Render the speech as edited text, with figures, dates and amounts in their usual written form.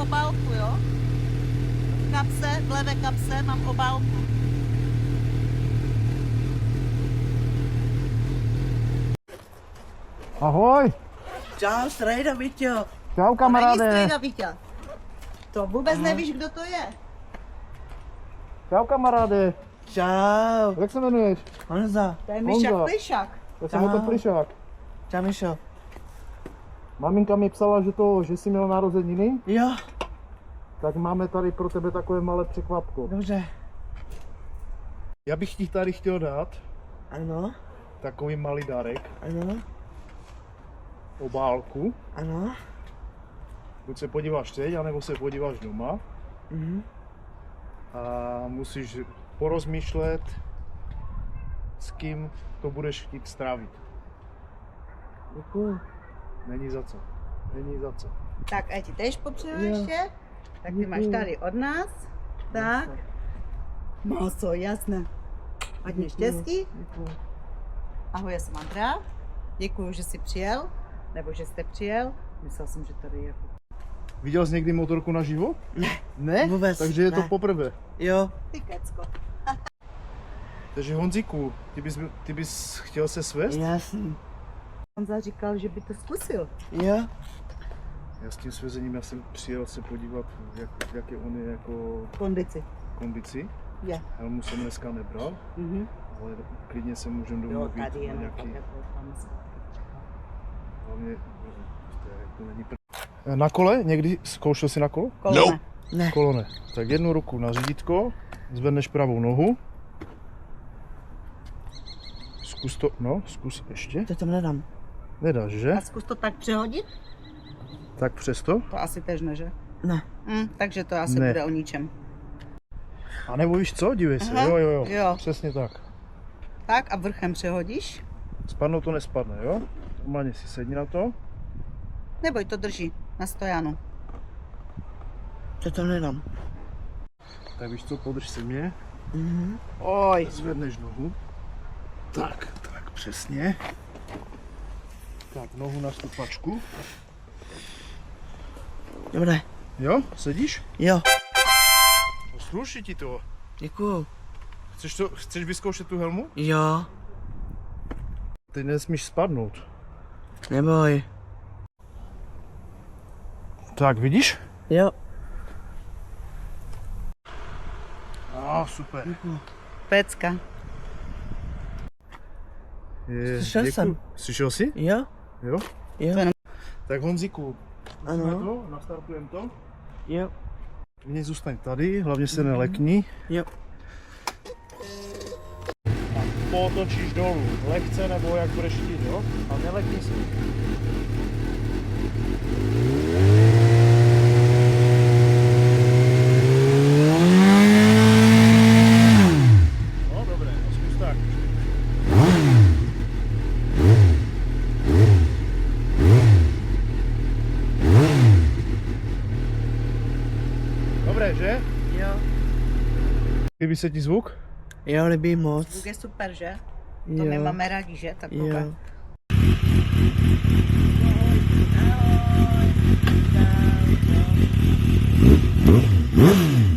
obálku, jo? V kapse, v levé kapse mám obálku. Ahoj! Čau, strejda, Víťo. Čau kamaráde! Není strejda, Víťa. To vůbec nevíš, kdo to je. Čau kamaráde! Čau. Jak se jmenuješ? Honza. To je Myšak Honza. Plišák. Já jsem Otto Plišák. Čau, Mišo. Maminka mi psala, že jsi měl narozeniny, Jo, tak máme tady pro tebe takové malé překvapko. dobře. Já bych ti tady chtěl dát Ano, takový malý dárek, ano, obálku. ano. Buď se podíváš teď, anebo se podíváš doma Mhm. a musíš porozmýšlet, s kým to budeš chtít strávit. Děkuju. Není za co. Není za co. Tak a ti tež popřeju Jo. ještě. Tak ty máš tady od nás. Tak. Maso, jasné. Hodně štěstí. Děkuju. Ahoj, já jsem Andrea. Děkuju, že jsi přijel. Nebo že jste přijel. Myslel jsem, že tady je jako... Viděl jsi někdy motorku naživo? Ne. Ne? Vůbec Takže je to ne. poprvé. Jo. Ty kecko. Takže Honzíku, ty bys chtěl se svést? Jasný. Honza říkal, že by to zkusil. Jo. Já s tím svezením já jsem přijel se podívat, v jaké on je jako Kondici. kondici. Je. Helmu jsem dneska nebral, Mhm. ale klidně se můžeme Jo, domluvit tady je na nějaký... Hlavně, to není Na kole? Někdy zkoušel jsi na kolo? Kolone. Ne. Kolo ne. Tak jednu ruku na řídítko, zvedneš pravou nohu. Zkus to, no, zkus ještě. To tam nedám. Nedáš, že? A zkus to tak přehodit? Tak přesto. To asi tež ne, že? Ne. Takže to asi Ne. bude o ničem. A nebo víš co? Dívej se, Aha, jo. jo. Přesně tak. Tak a vrchem přehodíš? Spadnout to nespadne, jo? Normálně si sedni na to. Neboj, to drží na stojanu. To tam nedám. Tak víš co, podrž se mě. Mhm. Oj. Zvedneš nohu. Tak, přesně. Tak, nohu na stupačku. Dobré. Jo, sedíš? Jo. No, sluší ti to. Děkuju. Chceš vyzkoušet tu helmu? Jo. Ty nesmíš spadnout. Neboj. Tak, vidíš? Jo. Super. Děkuju. Pecka. Slyšel jsem. Slyšel jsi? Jo. Jo? Jo. Tak Honzíku, Ano. to, nastartujeme to. Jo. Mně zůstaň tady, hlavně se nelekni. Jo. A potočíš dolů, lehce nebo jak budeš chtít, jo? A nelekni se. No dobré, no zkus tak. Dobré, že? Jo. Líbí se ti zvuk? Jo, líbí moc. Zvuk je super, že? To Jo. my máme rádi, že? Takové. Jo. Ahoj. Ahoj. Čau, čau.